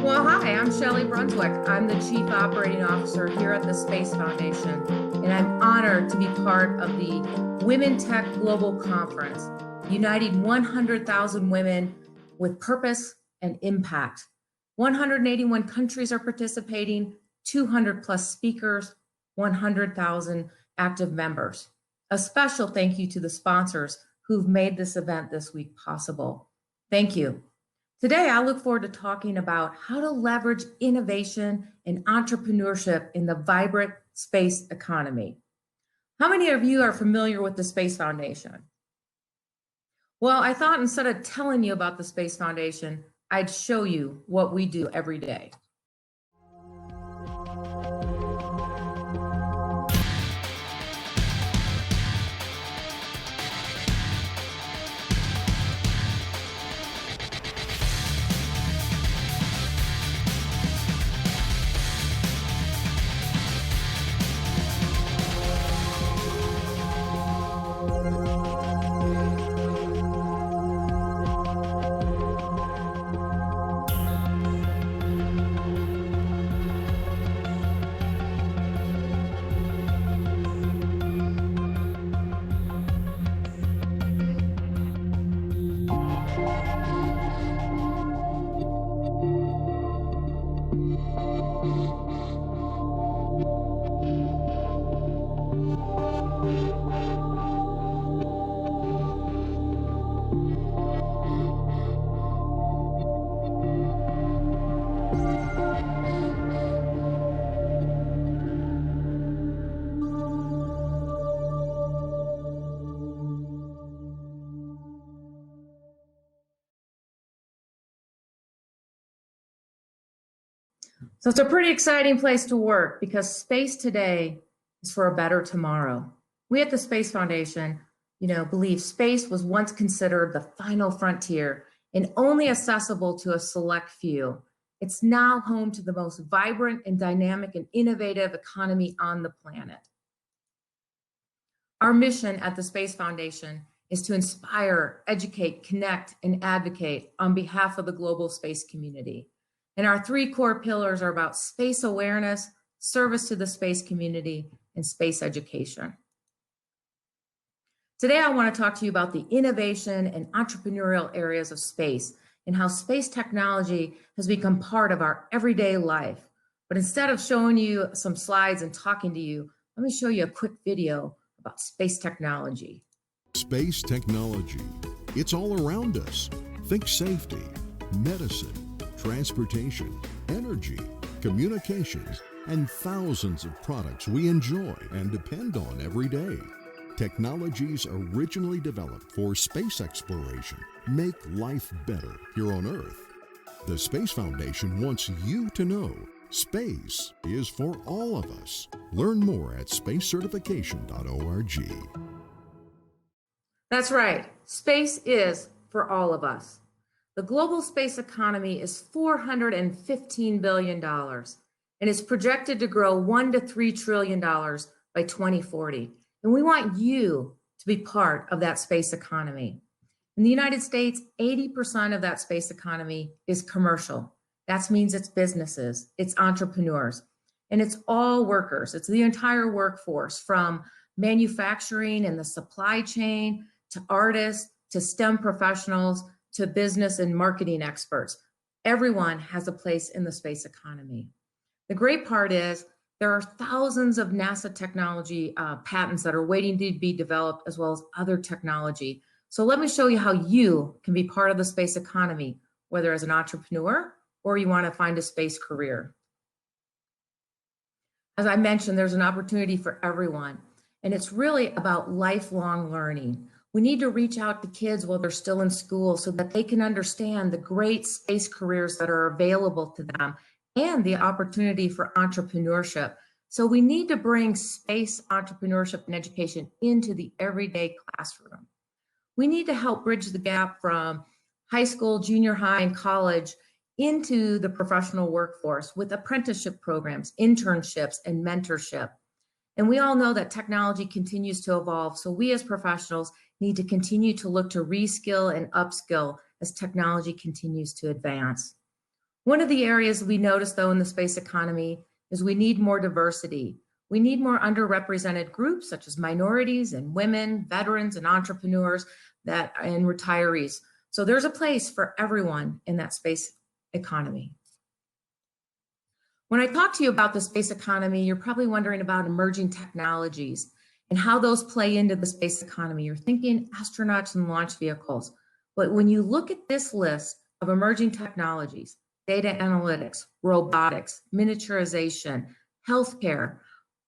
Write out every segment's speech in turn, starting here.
Well, hi, I'm Shelli Brunswick. I'm the Chief Operating Officer here at the Space Foundation, and I'm honored to be part of the Women Tech Global Conference, uniting 100,000 women with purpose and impact. 181 countries are participating, 200 plus speakers, 100,000 active members. A special thank you to the sponsors who've made this event this week possible. Thank you. Today, I look forward to talking about how to leverage innovation and entrepreneurship in the vibrant space economy. How many of you are familiar with the Space Foundation? Well, I thought instead of telling you about the Space Foundation, I'd show you what we do every day. So it's a pretty exciting place to work because space today is for a better tomorrow. We at the Space Foundation, believe space was once considered the final frontier and only accessible to a select few. It's now home to the most vibrant and dynamic and innovative economy on the planet. Our mission at the Space Foundation is to inspire, educate, connect, and advocate on behalf of the global space community. And our three core pillars are about space awareness, service to the space community, and space education. Today, I want to talk to you about the innovation and entrepreneurial areas of space and how space technology has become part of our everyday life. But instead of showing you some slides and talking to you, let me show you a quick video about space technology. Space technology. It's all around us. Think safety, medicine, transportation, energy, communications, and thousands of products we enjoy and depend on every day. Technologies originally developed for space exploration make life better here on Earth. The Space Foundation wants you to know space is for all of us. Learn more at spacecertification.org. That's right. Space is for all of us. The global space economy is $415 billion and is projected to grow $1 to $3 trillion by 2040. And we want you to be part of that space economy. In the United States, 80% of that space economy is commercial. That means it's businesses, it's entrepreneurs, and it's all workers. It's the entire workforce, from manufacturing and the supply chain to artists to STEM professionals to business and marketing experts. Everyone has a place in the space economy. The great part is there are thousands of NASA technology patents that are waiting to be developed, as well as other technology. So let me show you how you can be part of the space economy, whether as an entrepreneur or you want to find a space career. As I mentioned, there's an opportunity for everyone, and it's really about lifelong learning. We need to reach out to kids while they're still in school so that they can understand the great space careers that are available to them and the opportunity for entrepreneurship. So we need to bring space entrepreneurship and education into the everyday classroom. We need to help bridge the gap from high school, junior high, and college into the professional workforce with apprenticeship programs, internships, and mentorship. And we all know that technology continues to evolve, so we as professionals need to continue to look to reskill and upskill as technology continues to advance. One of the areas we notice, though, in the space economy is we need more diversity. We need more underrepresented groups such as minorities and women, veterans and entrepreneurs and retirees. So there's a place for everyone in that space economy. When I talk to you about the space economy, you're probably wondering about emerging technologies and how those play into the space economy. You're thinking astronauts and launch vehicles. But when you look at this list of emerging technologies, data analytics, robotics, miniaturization, healthcare,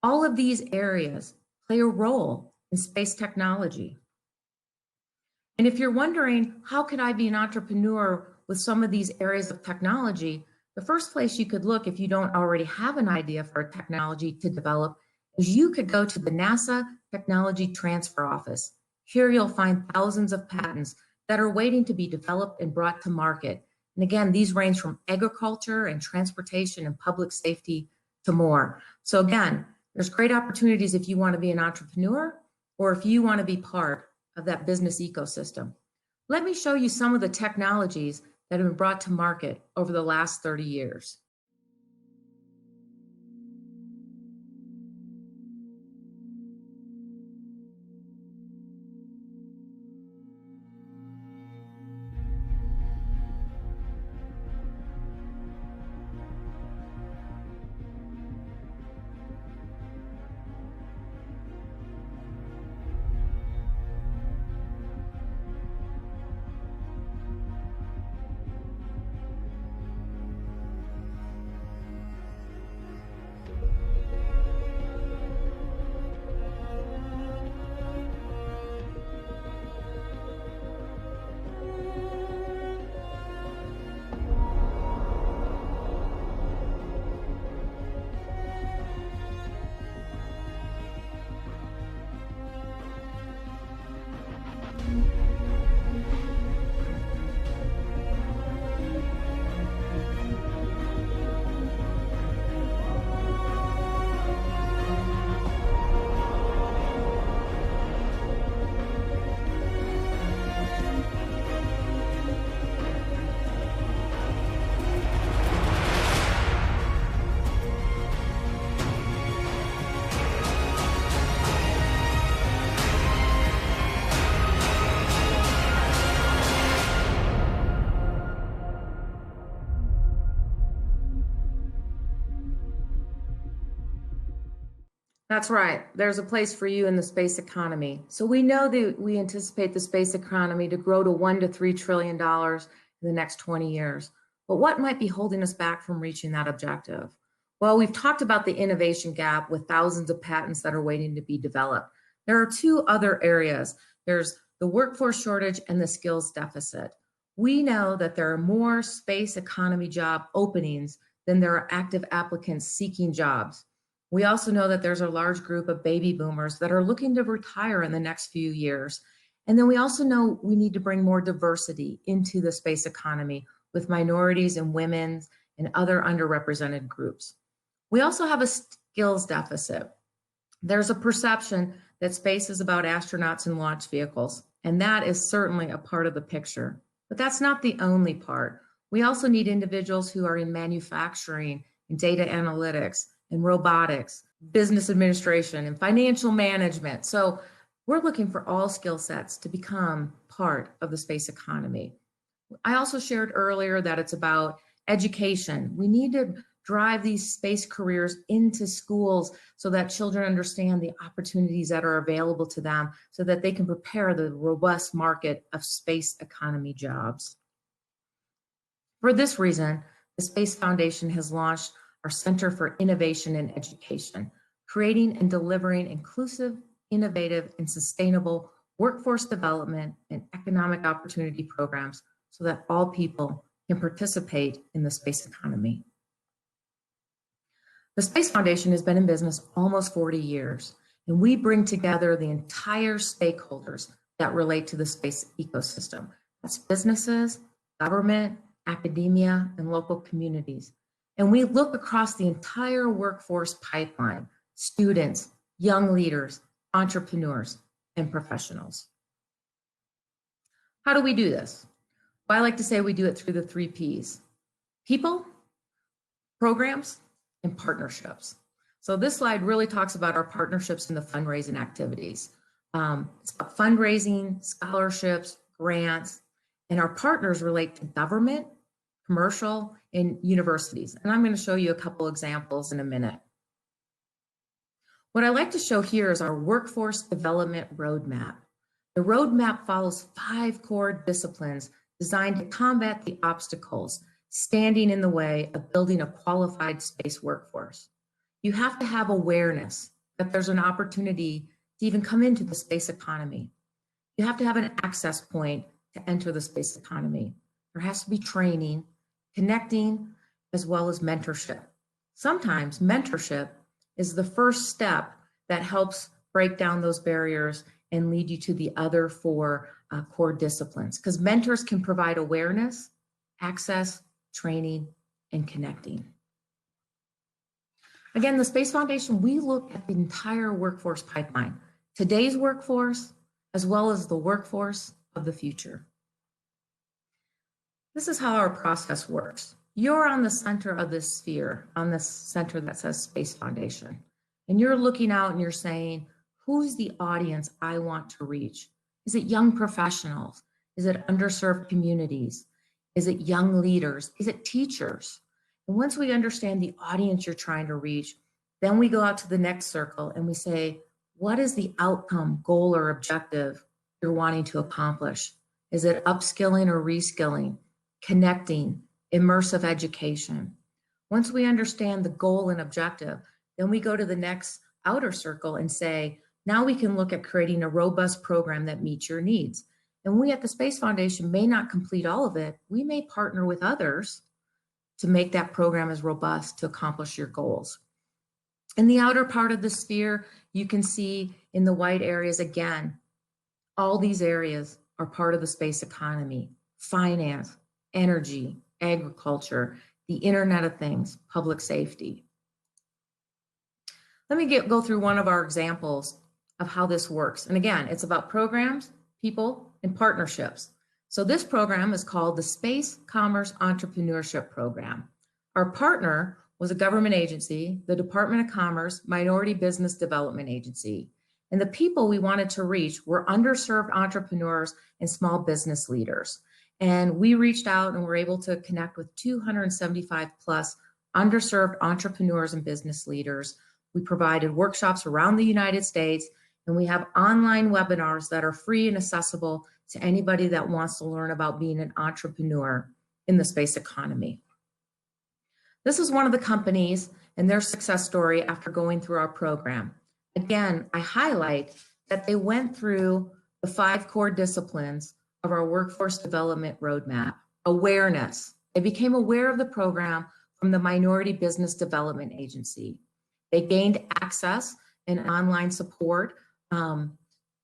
all of these areas play a role in space technology. And if you're wondering, how could I be an entrepreneur with some of these areas of technology? The first place you could look, if you don't already have an idea for a technology to develop, is you could go to the NASA Technology Transfer Office. Here you'll find thousands of patents that are waiting to be developed and brought to market. And again, these range from agriculture and transportation and public safety to more. So again, there's great opportunities if you want to be an entrepreneur or if you want to be part of that business ecosystem. Let me show you some of the technologies that have been brought to market over the last 30 years. That's right. There's a place for you in the space economy. So we know that we anticipate the space economy to grow to $1 to $3 trillion in the next 20 years. But what might be holding us back from reaching that objective? Well, we've talked about the innovation gap with thousands of patents that are waiting to be developed. There are two other areas. There's the workforce shortage and the skills deficit. We know that there are more space economy job openings than there are active applicants seeking jobs. We also know that there's a large group of baby boomers that are looking to retire in the next few years. And then we also know we need to bring more diversity into the space economy with minorities and women and other underrepresented groups. We also have a skills deficit. There's a perception that space is about astronauts and launch vehicles, and that is certainly a part of the picture. But that's not the only part. We also need individuals who are in manufacturing and data analytics and robotics, business administration, and financial management. So we're looking for all skill sets to become part of the space economy. I also shared earlier that it's about education. We need to drive these space careers into schools so that children understand the opportunities that are available to them so that they can prepare the robust market of space economy jobs. For this reason, the Space Foundation has launched our Center for Innovation and Education, creating and delivering inclusive, innovative, and sustainable workforce development and economic opportunity programs so that all people can participate in the space economy. The Space Foundation has been in business almost 40 years, and we bring together the entire stakeholders that relate to the space ecosystem. That's businesses, government, academia, and local communities. And we look across the entire workforce pipeline, students, young leaders, entrepreneurs, and professionals. How do we do this? Well, I like to say we do it through the 3 Ps. people, programs, and partnerships. So this slide really talks about our partnerships and the fundraising activities. It's about fundraising, scholarships, grants, and our partners relate to government, commercial, and universities. And I'm going to show you a couple examples in a minute. What I like to show here is our workforce development roadmap. The roadmap follows 5 core disciplines designed to combat the obstacles standing in the way of building a qualified space workforce. You have to have awareness that there's an opportunity to even come into the space economy. You have to have an access point to enter the space economy. There has to be training, connecting, as well as mentorship. Sometimes mentorship is the first step that helps break down those barriers and lead you to the other 4 core disciplines, because mentors can provide awareness, access, training, and connecting. Again, the Space Foundation, we look at the entire workforce pipeline, today's workforce, as well as the workforce of the future. This is how our process works. You're on the center of this sphere, on this center that says Space Foundation, and you're looking out and you're saying, who's the audience I want to reach? Is it young professionals? Is it underserved communities? Is it young leaders? Is it teachers? And once we understand the audience you're trying to reach, then we go out to the next circle and we say, what is the outcome, goal, or objective you're wanting to accomplish? Is it upskilling or reskilling, connecting, immersive education? Once we understand the goal and objective, then we go to the next outer circle and say, now we can look at creating a robust program that meets your needs. And we at the Space Foundation may not complete all of it. We may partner with others to make that program as robust to accomplish your goals. In the outer part of the sphere, you can see in the white areas, again, all these areas are part of the space economy: finance, energy, agriculture, the Internet of Things, public safety. Let me go through one of our examples of how this works. And again, it's about programs, people, and partnerships. So this program is called the Space Commerce Entrepreneurship Program. Our partner was a government agency, the Department of Commerce Minority Business Development Agency. And the people we wanted to reach were underserved entrepreneurs and small business leaders. And we reached out and were able to connect with 275 plus underserved entrepreneurs and business leaders. We provided workshops around the United States, and we have online webinars that are free and accessible to anybody that wants to learn about being an entrepreneur in the space economy. This is one of the companies and their success story after going through our program. Again, I highlight that they went through the 5 core disciplines of our workforce development roadmap. Awareness. They became aware of the program from the Minority Business Development Agency. They gained access and online support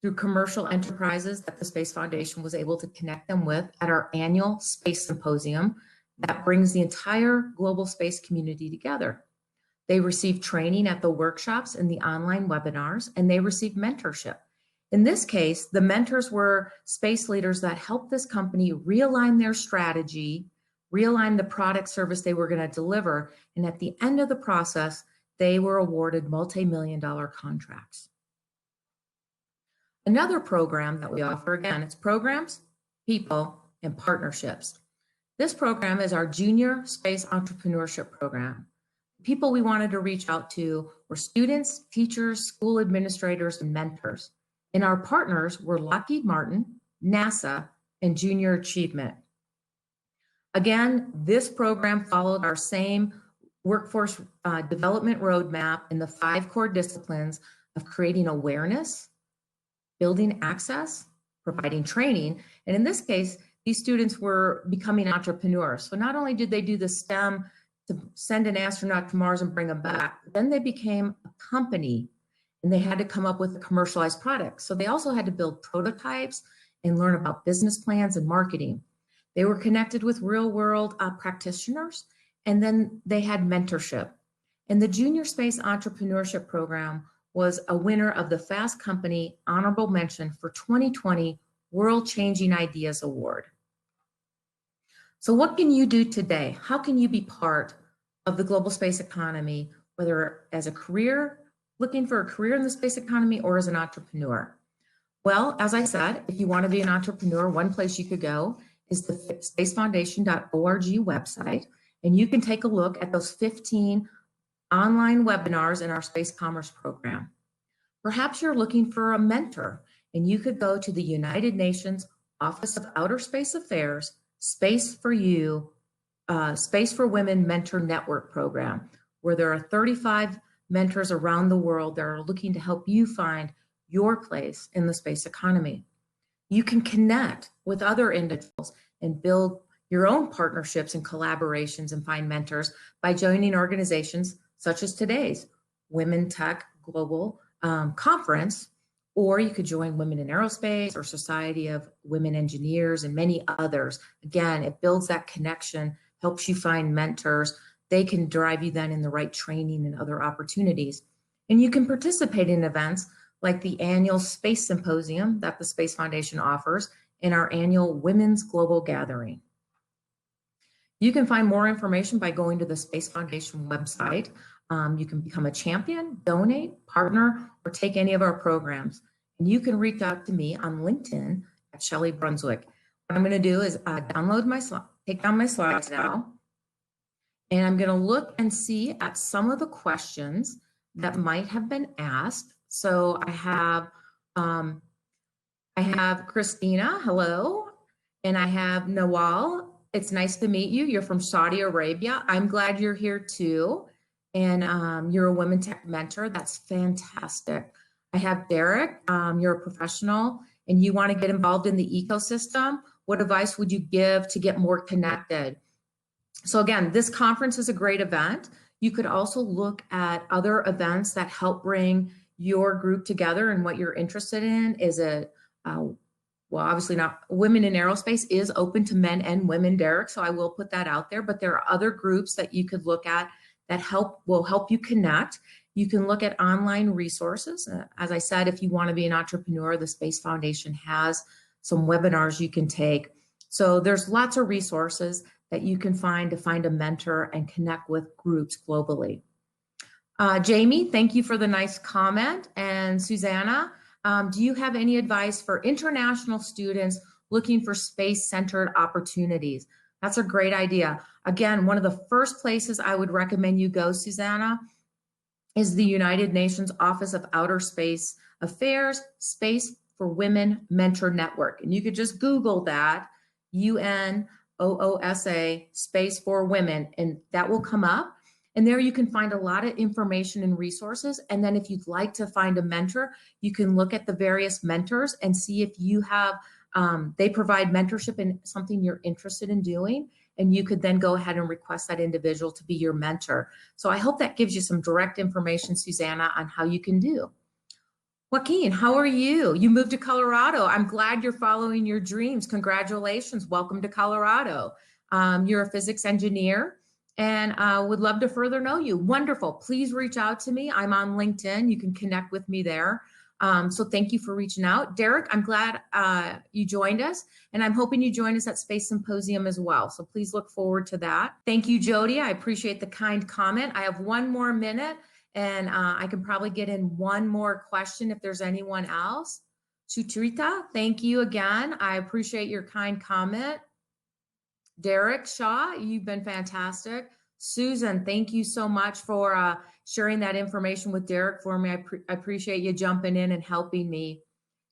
through commercial enterprises that the Space Foundation was able to connect them with at our annual Space Symposium that brings the entire global space community together. They received training at the workshops and the online webinars, and they received mentorship. In this case, the mentors were space leaders that helped this company realign their strategy, realign the product service they were going to deliver, and at the end of the process, they were awarded multi-million-dollar contracts. Another program that we offer, again, it's programs, people, and partnerships. This program is our Junior Space Entrepreneurship Program. People we wanted to reach out to were students, teachers, school administrators, and mentors. And our partners were Lockheed Martin, NASA, and Junior Achievement. Again, this program followed our same workforce development roadmap in the 5 core disciplines of creating awareness, building access, providing training. And in this case, these students were becoming entrepreneurs. So not only did they do the STEM to send an astronaut to Mars and bring them back, but then they became a company and they had to come up with a commercialized product. So they also had to build prototypes and learn about business plans and marketing. They were connected with real world practitioners, and then they had mentorship. And the Junior Space Entrepreneurship Program was a winner of the Fast Company Honorable Mention for 2020 World Changing Ideas Award. So what can you do today? How can you be part of the global space economy, whether as a career, looking for a career in the space economy, or as an entrepreneur? Well, as I said, if you want to be an entrepreneur, one place you could go is the spacefoundation.org website, and you can take a look at those 15 online webinars in our Space Commerce program. Perhaps you're looking for a mentor, and you could go to the United Nations Office of Outer Space Affairs Space for You, Space for Women Mentor Network program, where there are 35 mentors around the world that are looking to help you find your place in the space economy. You can connect with other individuals and build your own partnerships and collaborations and find mentors by joining organizations such as today's Women Tech Global Conference, or you could join Women in Aerospace or Society of Women Engineers and many others. Again, it builds that connection, helps you find mentors. They can drive you then in the right training and other opportunities. And you can participate in events like the annual Space Symposium that the Space Foundation offers and our annual Women's Global Gathering. You can find more information by going to the Space Foundation website. You can become a champion, donate, partner, or take any of our programs. And you can reach out to me on LinkedIn at Shelli Brunswick. What I'm going to do is take down my slides now, and I'm going to look and see at some of the questions that might have been asked. So I have Christina, hello, and I have Nawal. It's nice to meet you. You're from Saudi Arabia. I'm glad you're here too. And you're a women tech mentor. That's fantastic. I have Derek. You're a professional and you want to get involved in the ecosystem. What advice would you give to get more connected? So again, this conference is a great event. You could also look at other events that help bring your group together and what you're interested in. Is it, well, obviously not, Women in Aerospace is open to men and women, Derek, so I will put that out there, but there are other groups that you could look at that will help you connect. You can look at online resources. As I said, if you want to be an entrepreneur, the Space Foundation has some webinars you can take. So there's lots of resources that you can find to find a mentor and connect with groups globally. Jamie, thank you for the nice comment. And Susanna, do you have any advice for international students looking for space-centered opportunities? That's a great idea. Again, one of the first places I would recommend you go, Susanna, is the United Nations Office of Outer Space Affairs Space for Women Mentor Network. And you could just Google that, UNOOSA Space for Women, and that will come up. And there you can find a lot of information and resources. And then if you'd like to find a mentor, you can look at the various mentors and see if you have, they provide mentorship in something you're interested in doing. And you could then go ahead and request that individual to be your mentor. So I hope that gives you some direct information, Susanna, on how you can do. Joaquin, how are you? You moved to Colorado. I'm glad you're following your dreams. Congratulations. Welcome to Colorado. You're a physics engineer and would love to further know you. Wonderful. Please reach out to me. I'm on LinkedIn. You can connect with me there. So thank you for reaching out. Derek, I'm glad you joined us, and I'm hoping you join us at Space Symposium as well. So please look forward to that. Thank you, Jody. I appreciate the kind comment. I have one more minute, and I can probably get in one more question if there's anyone else. Sutrita, thank you again. I appreciate your kind comment. Derek Shaw, you've been fantastic. Susan, thank you so much for sharing that information with Derek for me. I appreciate you jumping in and helping me.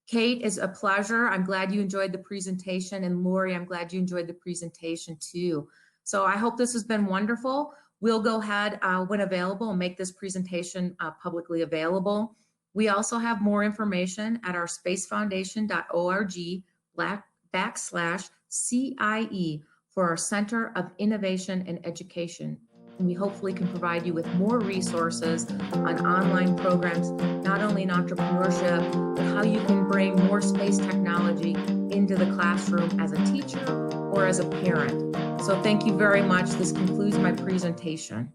Kate, it's a pleasure. I'm glad you enjoyed the presentation. And Lori, I'm glad you enjoyed the presentation too. So I hope this has been wonderful. We'll go ahead when available and make this presentation publicly available. We also have more information at our spacefoundation.org/CIE for our Center of Innovation and Education. And we hopefully can provide you with more resources on online programs, not only in entrepreneurship, but how you can bring more space technology into the classroom as a teacher or as a parent. So thank you very much. This concludes my presentation.